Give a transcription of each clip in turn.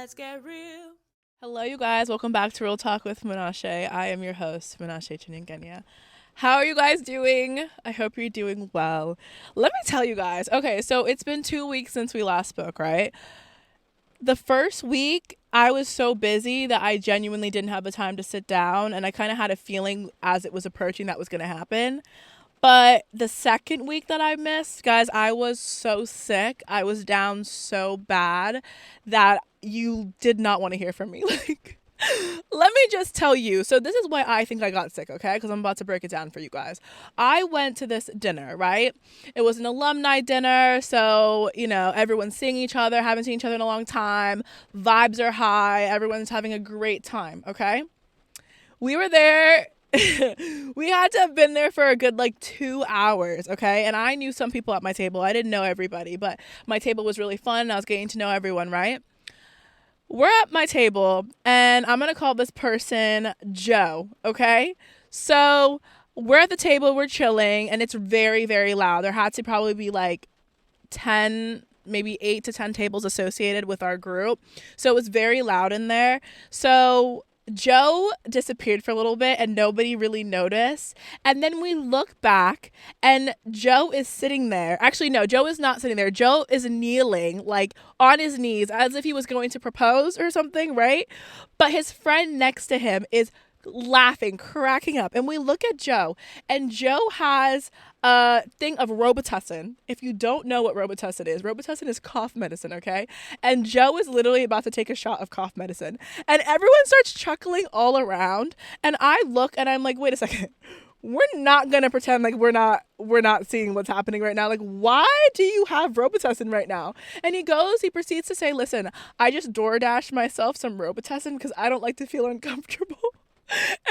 let's get real. Hello, you guys. Welcome back to Real Talk with Menashe. I am your host, Menashe Chinyangenya. How are you guys doing? I hope you're doing well. Let me tell you guys. Okay, so it's been 2 weeks since we last spoke, right? The first week, I was so busy that I genuinely didn't have the time to sit down, and I kind of had a feeling as it was approaching that was going to happen. But the second week that I missed, guys, I was so sick. I was down so bad that you did not want to hear from me. Like, let me just tell you. So, this is why I think I got sick, okay? Because I'm about to break it down for you guys. I went to this dinner, right? It was an alumni dinner. So, everyone's seeing each other, haven't seen each other in a long time. Vibes are high. Everyone's having a great time, okay? We were there. We had to have been there for a good 2 hours, okay? And I knew some people at my table. I didn't know everybody, but my table was really fun and I was getting to know everyone, right? We're at my table and I'm gonna call this person Joe, okay? So we're at the table, we're chilling, and it's very, very loud. There had to probably be 10, maybe 8 to 10 tables associated with our group. So it was very loud in there. So Joe disappeared for a little bit and nobody really noticed. And then we look back and Joe is sitting there. Actually, no, Joe is not sitting there. Joe is kneeling, on his knees, as if he was going to propose or something, right? But his friend next to him is laughing, cracking up. And we look at Joe, and Joe has a thing of Robitussin. If you don't know what Robitussin is cough medicine, okay? And Joe is literally about to take a shot of cough medicine. And everyone starts chuckling all around. And I look and I'm like, wait a second. We're not gonna pretend like we're not seeing what's happening right now. Like, why do you have Robitussin right now? And he proceeds to say, listen, I just DoorDashed myself some Robitussin because I don't like to feel uncomfortable.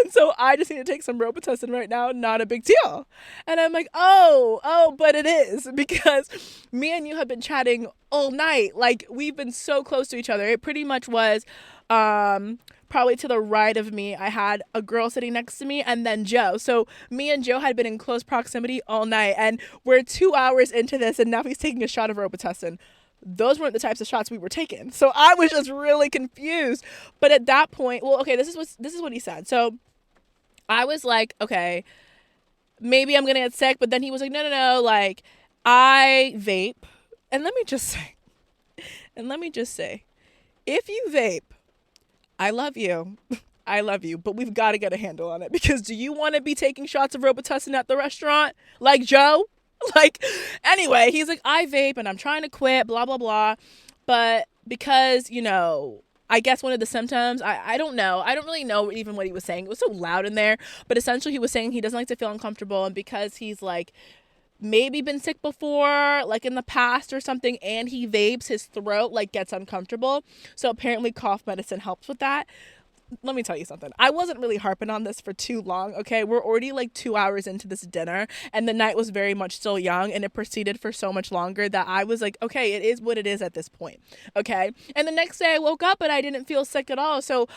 And so I just need to take some Robitussin right now. Not a big deal. And I'm like, oh, but it is, because me and you have been chatting all night. Like, we've been so close to each other. It pretty much was probably to the right of me. I had a girl sitting next to me and then Joe. So me and Joe had been in close proximity all night. And we're 2 hours into this and now he's taking a shot of Robitussin. Those weren't the types of shots we were taking. So I was just really confused. But at that point, well, okay, this is what he said. So I was like, okay, maybe I'm gonna get sick. But then he was like, no, like, I vape. And let me just say, if you vape, I love you. I love you, but we've got to get a handle on it, because do you want to be taking shots of Robitussin at the restaurant like Joe? Like, anyway, he's like, I vape and I'm trying to quit, blah, blah, blah. But because, I guess one of the symptoms, I don't know. I don't really know even what he was saying. It was so loud in there. But essentially he was saying he doesn't like to feel uncomfortable. And because he's maybe been sick before, in the past or something, and he vapes, his throat gets uncomfortable. So apparently cough medicine helps with that. Let me tell you something. I wasn't really harping on this for too long, okay? We're already 2 hours into this dinner, and the night was very much still young, and it proceeded for so much longer that I was like, okay, it is what it is at this point, okay? And the next day I woke up and I didn't feel sick at all, so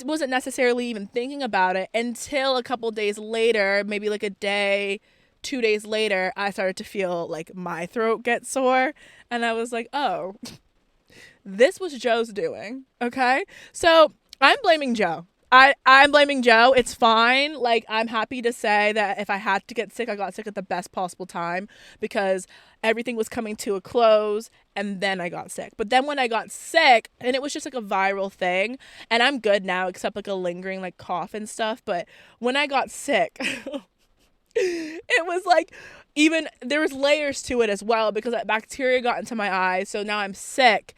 wasn't necessarily even thinking about it until a couple days later, maybe a day, 2 days later, I started to feel my throat get sore, and I was like, oh, this was Joe's doing, okay? So I'm blaming Joe. I'm blaming Joe. It's fine. I'm happy to say that if I had to get sick, I got sick at the best possible time, because everything was coming to a close and then I got sick. But then when I got sick, and it was just a viral thing, and I'm good now except a lingering cough and stuff. But when I got sick, it was even there was layers to it as well, because that bacteria got into my eyes. So now I'm sick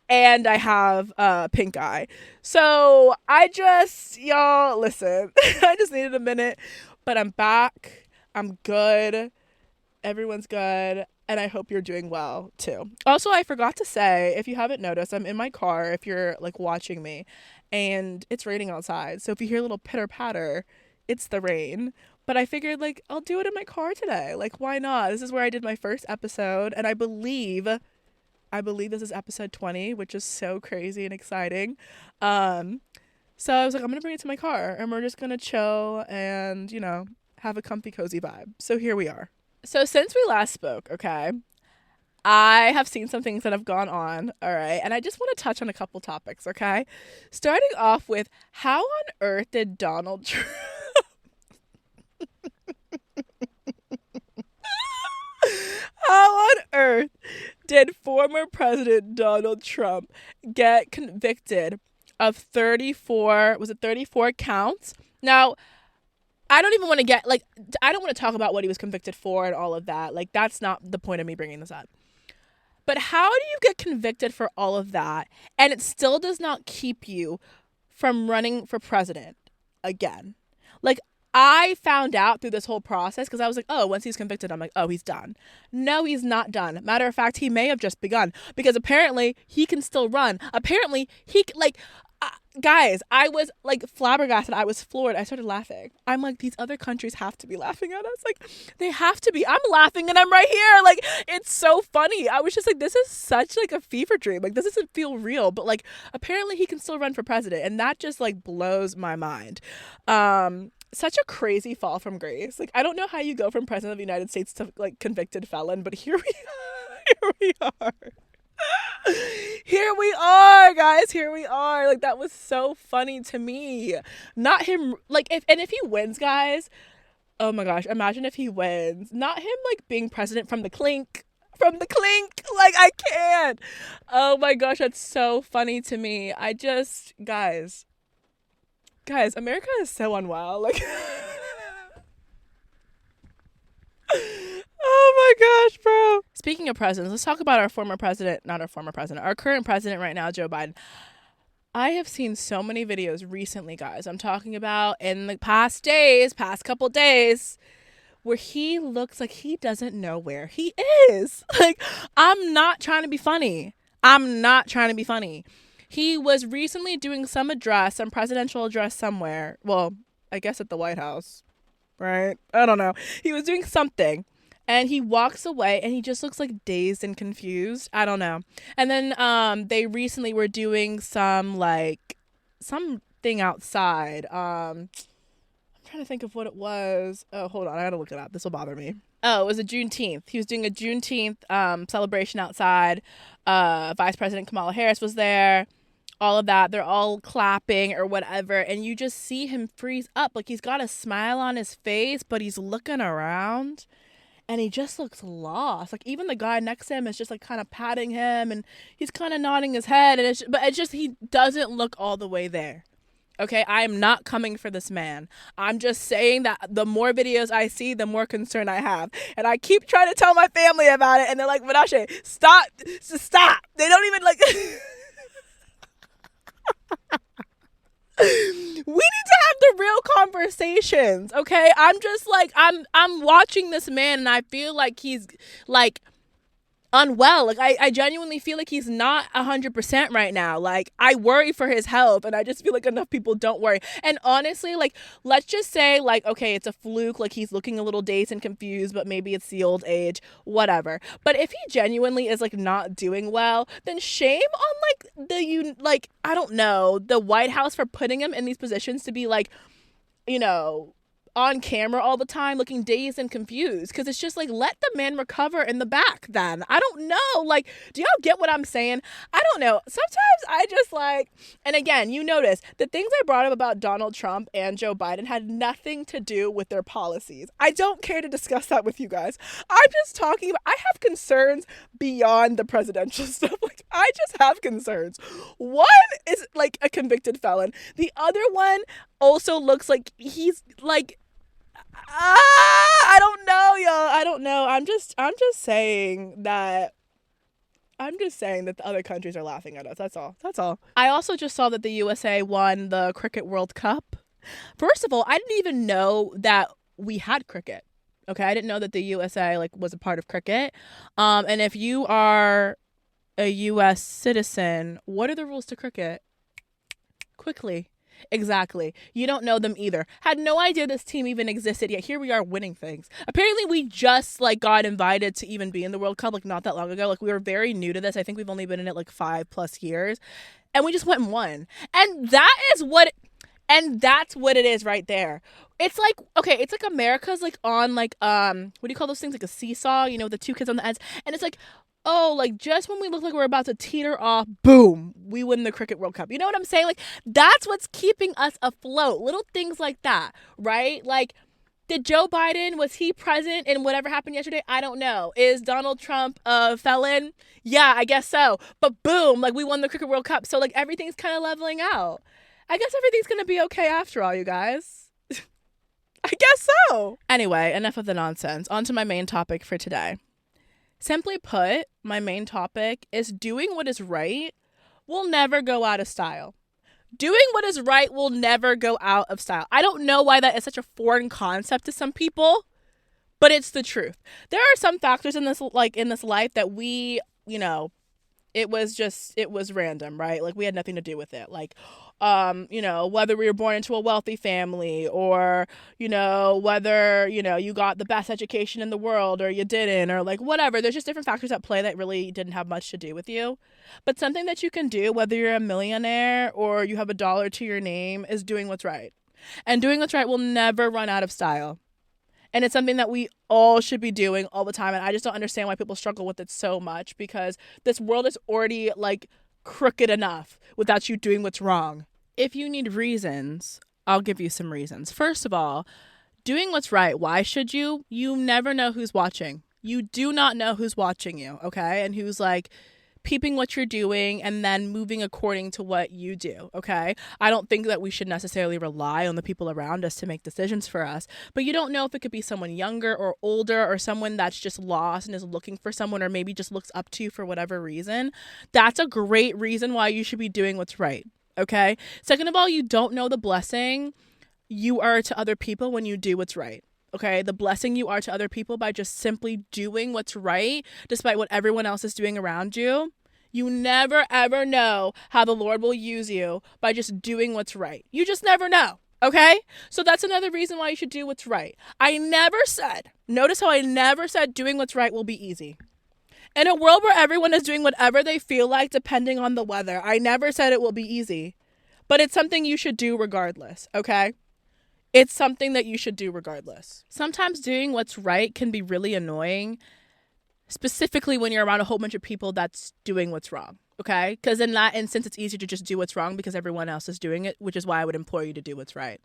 and I have pink eye. So y'all, listen, I just needed a minute, but I'm back. I'm good. Everyone's good. And I hope you're doing well too. Also, I forgot to say, if you haven't noticed, I'm in my car if you're watching me, and it's raining outside. So if you hear a little pitter patter, it's the rain. But I figured I'll do it in my car today. Why not? This is where I did my first episode, and I believe this is episode 20, which is so crazy and exciting. So I was like, I'm going to bring it to my car and we're just going to chill and, have a comfy, cozy vibe. So here we are. So since we last spoke, okay, I have seen some things that have gone on, all right, and I just want to touch on a couple topics, okay? Starting off with, how on earth did Donald Trump how on earth did former President Donald Trump get convicted of 34, was it 34 counts? Now, I don't even want to get, like, I don't want to talk about what he was convicted for and all of that. Like, that's not the point of me bringing this up. But how do you get convicted for all of that and it still does not keep you from running for president again? Like, I found out through this whole process because I was like, oh, once he's convicted, I'm like, oh, he's done. No, he's not done. Matter of fact, he may have just begun because apparently he can still run. Apparently guys, I was like flabbergasted. I was floored. I started laughing. I'm like, these other countries have to be laughing at us. Like, they have to be. I'm laughing and I'm right here. Like, it's so funny. I was just like, this is such like a fever dream. Like, this doesn't feel real. But like, apparently he can still run for president. And that just like blows my mind. Such a crazy fall from grace. Like, I don't know how you go from president of the United States to like convicted felon, but here we are. Here we are, guys. Here we are. Like, that was so funny to me. Not him, like, if he wins, guys, oh my gosh, imagine if he wins. Not him, like, being president from the Clink. From the Clink. Like, I can't. Oh my gosh, that's so funny to me. Guys, America is so unwell. Like, oh my gosh, bro. Speaking of presidents, let's talk about our current president right now, Joe Biden. I have seen so many videos recently, guys. I'm talking about in the past couple days, where he looks like he doesn't know where he is. Like, I'm not trying to be funny. He was recently doing some presidential address somewhere. Well, I guess at the White House, right? I don't know. He was doing something. And he walks away and he just looks like dazed and confused. I don't know. And then they recently were doing something outside. I'm trying to think of what it was. Oh, hold on. I gotta look it up. This will bother me. Oh, it was a Juneteenth. He was doing a Juneteenth celebration outside. Vice President Kamala Harris was there. All of that. They're all clapping or whatever. And you just see him freeze up. Like, he's got a smile on his face, but he's looking around. And he just looks lost. Like, even the guy next to him is just like kind of patting him and he's kind of nodding his head. And it's just he doesn't look all the way there. Okay, I am not coming for this man. I'm just saying that the more videos I see, the more concern I have. And I keep trying to tell my family about it. And they're like, Menashe, stop. Just stop. They don't even like... We need to have the real conversations, okay? I'm just like, I'm watching this man and I feel like he's like unwell. Like, I genuinely feel like he's not 100% right now. Like, I worry for his health and I just feel like enough people don't worry. And honestly, like, let's just say like, okay, it's a fluke. Like, he's looking a little dazed and confused, but maybe it's the old age, whatever. But if he genuinely is like not doing well, then shame on like I don't know, the White House for putting him in these positions to be like, you know, on camera all the time looking dazed and confused, because it's just like, let the man recover in the back then. I don't know, like, do y'all get what I'm saying? I don't know. Sometimes I just like, and again, you notice the things I brought up about Donald Trump and Joe Biden had nothing to do with their policies. I don't care to discuss that with you guys. I'm just talking about, I have concerns beyond the presidential stuff. Like, I just have concerns. One is like a convicted felon. The other one also looks like he's like, I don't know, y'all. I don't know. I'm just saying that the other countries are laughing at us. That's all. I also just saw that the USA won the Cricket World Cup. First of all, I didn't even know that we had cricket. Okay, I didn't know that the USA like was a part of cricket. And if you are a US citizen, what are the rules to cricket? Quickly. Exactly. You don't know them either. Had no idea this team even existed, yet here we are winning things. Apparently we just like got invited to even be in the World Cup like not that long ago. Like, we were very new to this. I think we've only been in it like 5+ years. And we just went and won. And that's what it is right there. It's like, okay, it's like America's like on like what do you call those things? Like a seesaw, you know, with the two kids on the ends. And it's like, oh, like just when we look like we're about to teeter off, boom, we win the Cricket World Cup. You know what I'm saying? Like that's what's keeping us afloat. Little things like that, right? Like, did Joe Biden, was he present in whatever happened yesterday? I don't know. Is Donald Trump a felon? Yeah, I guess so. But boom, like we won the Cricket World Cup. So like everything's kind of leveling out. I guess everything's going to be okay after all, you guys. I guess so. Anyway, enough of the nonsense. On to my main topic for today. Simply put, my main topic is doing what is right will never go out of style. Doing what is right will never go out of style. I don't know why that is such a foreign concept to some people, but it's the truth. There are some factors in this life that we, it was random, right? Like we had nothing to do with it. Like, whether we were born into a wealthy family or, whether, you got the best education in the world or you didn't or like whatever. There's just different factors at play that really didn't have much to do with you. But something that you can do, whether you're a millionaire or you have $1 to your name, is doing what's right. And doing what's right will never run out of style. And it's something that we all should be doing all the time. And I just don't understand why people struggle with it so much, because this world is already like crooked enough without you doing what's wrong. If you need reasons, I'll give you some reasons. First of all, doing what's right. Why should you? You never know who's watching. You do not know who's watching you, okay? And who's like peeping what you're doing and then moving according to what you do, okay? I don't think that we should necessarily rely on the people around us to make decisions for us, but you don't know if it could be someone younger or older or someone that's just lost and is looking for someone or maybe just looks up to you for whatever reason. That's a great reason why you should be doing what's right, okay? Second of all, you don't know the blessing you are to other people when you do what's right. Okay, the blessing you are to other people by just simply doing what's right, despite what everyone else is doing around you. You never, ever know how the Lord will use you by just doing what's right. You just never know, okay? So that's another reason why you should do what's right. Notice how I never said doing what's right will be easy. In a world where everyone is doing whatever they feel like depending on the weather, I never said it will be easy. But it's something you should do regardless, okay? It's something that you should do regardless. Sometimes doing what's right can be really annoying, specifically when you're around a whole bunch of people that's doing what's wrong, okay? Because in that instance, it's easier to just do what's wrong because everyone else is doing it, which is why I would implore you to do what's right.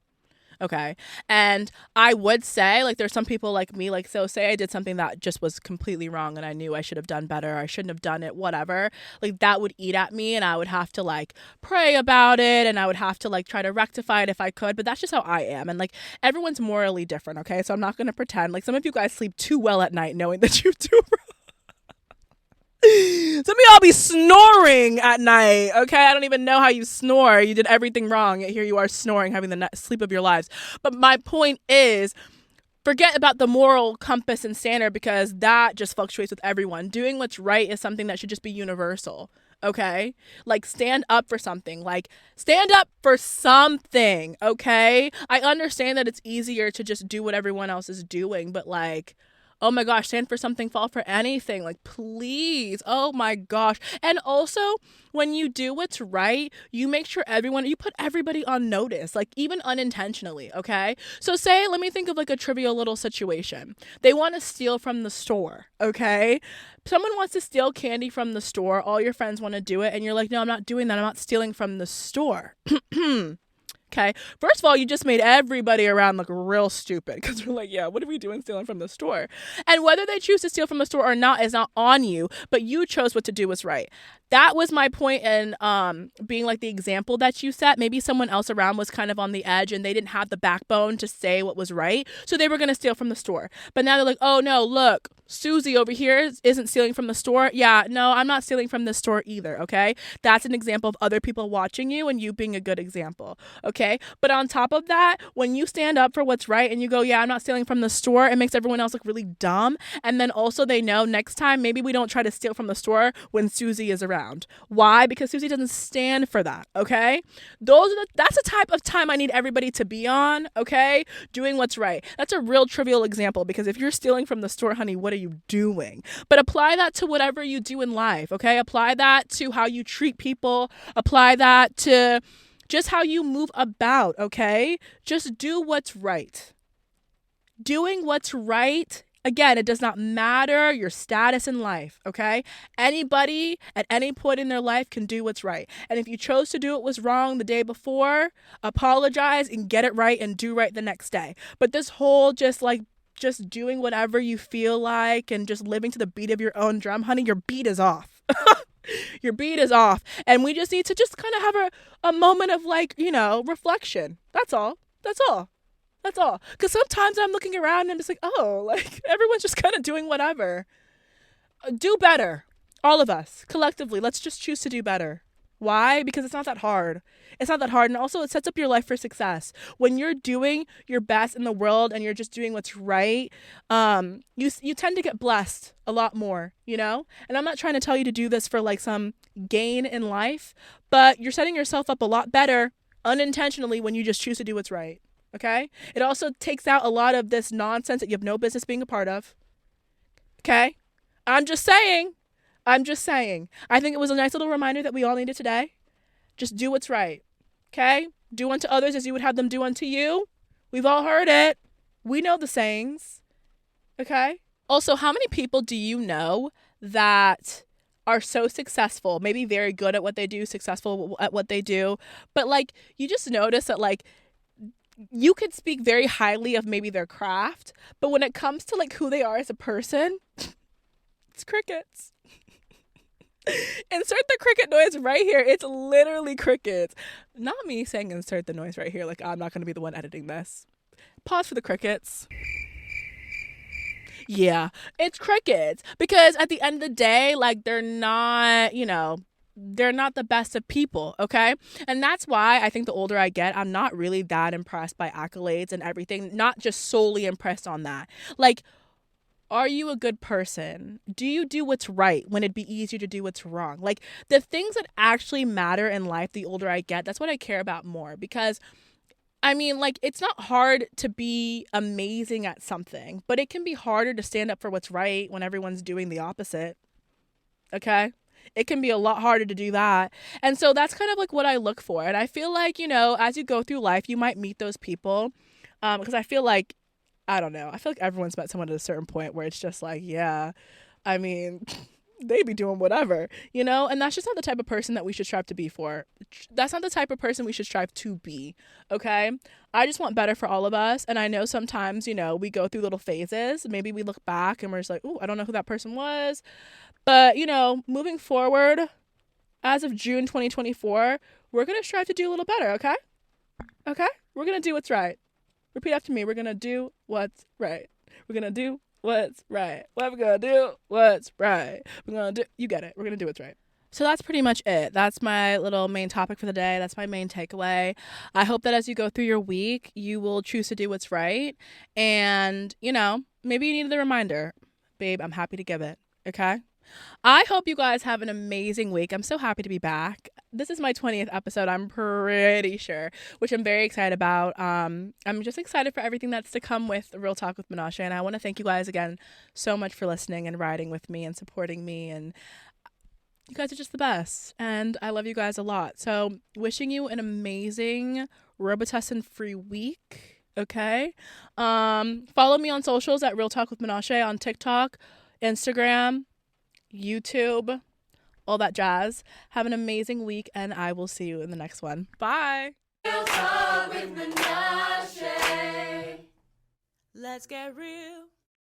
Okay. And I would say, like, there's some people like me, like, so say I did something that just was completely wrong and I knew I should have done better, I shouldn't have done it, whatever. Like, that would eat at me and I would have to, like, pray about it and I would have to, like, try to rectify it if I could. But that's just how I am. And, like, everyone's morally different, okay? So I'm not going to pretend. Like, some of you guys sleep too well at night knowing that you do wrong. Some of y'all be snoring at night, okay? I don't even know how you snore. You did everything wrong, yet here you are snoring, having the sleep of your lives. But my point is, forget about the moral compass and standard because that just fluctuates with everyone. Doing what's right is something that should just be universal, okay? Like, stand up for something. Like, stand up for something, okay? I understand that it's easier to just do what everyone else is doing, but, like, oh my gosh, stand for something, fall for anything. Like, please. Oh my gosh. And also, when you do what's right, you make sure you put everybody on notice, like even unintentionally, okay? So let me think of like a trivial little situation. They want to steal from the store, okay? Someone wants to steal candy from the store. All your friends want to do it. And you're like, no, I'm not doing that. I'm not stealing from the store. Okay, first of all, you just made everybody around look real stupid because we're like, yeah, what are we doing stealing from the store? And whether they choose to steal from the store or not is not on you, but you chose what to do was right. That was my point in being like the example that you set. Maybe someone else around was kind of on the edge and they didn't have the backbone to say what was right, so they were going to steal from the store. But now they're like, oh no, look, Susie over here isn't stealing from the store. Yeah, no, I'm not stealing from the store either, okay? That's an example of other people watching you and you being a good example, okay? But on top of that, when you stand up for what's right and you go, yeah, I'm not stealing from the store, it makes everyone else look really dumb. And then also they know next time, maybe we don't try to steal from the store when Susie is around. Why? Because Susie doesn't stand for that, okay? That's the type of time I need everybody to be on, okay? Doing what's right. That's a real trivial example because if you're stealing from the store, honey, what are you doing? But apply that to whatever you do in life, okay? Apply that to how you treat people. Apply that to just how you move about, okay? Just do what's right. Doing what's right, Again, it does not matter your status in life, okay? Anybody at any point in their life can do what's right. And if you chose to do what was wrong the day before, apologize and get it right and do right the next day. But this whole just doing whatever you feel like and just living to the beat of your own drum, honey, your beat is off. Your beat is off. And we just need to just kind of have a moment of reflection. That's all. That's all. That's all. Because sometimes I'm looking around and I'm just like, oh, like everyone's just kind of doing whatever. Do better. All of us, collectively, let's just choose to do better. Why? Because it's not that hard. It's not that hard. And also it sets up your life for success. When you're doing your best in the world and you're just doing what's right, you tend to get blessed a lot more, And I'm not trying to tell you to do this for like some gain in life, but you're setting yourself up a lot better unintentionally when you just choose to do what's right. Okay? It also takes out a lot of this nonsense that you have no business being a part of. Okay? I'm just saying. I think it was a nice little reminder that we all needed today. Just do what's right. Okay? Do unto others as you would have them do unto you. We've all heard it. We know the sayings. Okay? Also, how many people do you know that are so successful, maybe very good at what they do, successful at what they do, but like you just notice that like you could speak very highly of maybe their craft, but when it comes to like who they are as a person, it's crickets. Insert the cricket noise right here. It's literally crickets. Not me saying insert the noise right here. Like I'm not going to be the one editing this. Pause for the crickets. Yeah, it's crickets. Because at the end of the day, like they're not, they're not the best of people, okay? And that's why I think the older I get, I'm not really that impressed by accolades and everything. Not just solely impressed on that. Like, are you a good person? Do you do what's right when it'd be easier to do what's wrong? Like, the things that actually matter in life, the older I get, that's what I care about more. Because, I mean, like, it's not hard to be amazing at something, but it can be harder to stand up for what's right when everyone's doing the opposite, okay? It can be a lot harder to do that. And so that's kind of like what I look for. And I feel like, as you go through life, you might meet those people. Because I feel like, I don't know. I feel like everyone's met someone at a certain point where it's just like, yeah, I mean, they be doing whatever, And that's just not the type of person that we should strive to be for. That's not the type of person we should strive to be, okay? I just want better for all of us. And I know sometimes, we go through little phases. Maybe we look back and we're just like, oh, I don't know who that person was. But, moving forward, as of June 2024, we're going to strive to do a little better, okay? Okay? We're going to do what's right. Repeat after me. We're going to do what's right. We're going to do what's right. What we're going to do what's right. We're going to do, you get it. We're going to do what's right. So that's pretty much it. That's my little main topic for the day. That's my main takeaway. I hope that as you go through your week, you will choose to do what's right. And, maybe you need the reminder. Babe, I'm happy to give it. Okay? I hope you guys have an amazing week. I'm so happy to be back. This is my 20th episode, I'm pretty sure, which I'm very excited about. I'm just excited for everything that's to come with Real Talk with Menashe. And I want to thank you guys again so much for listening and riding with me and supporting me. And you guys are just the best. And I love you guys a lot. So wishing you an amazing Robitussin-free week. Okay? Follow me on socials at Real Talk with Menashe on TikTok, Instagram, YouTube, all that jazz. Have an amazing week, and I will see you in the next one. Bye. Real Talk with Menashe. Let's get real.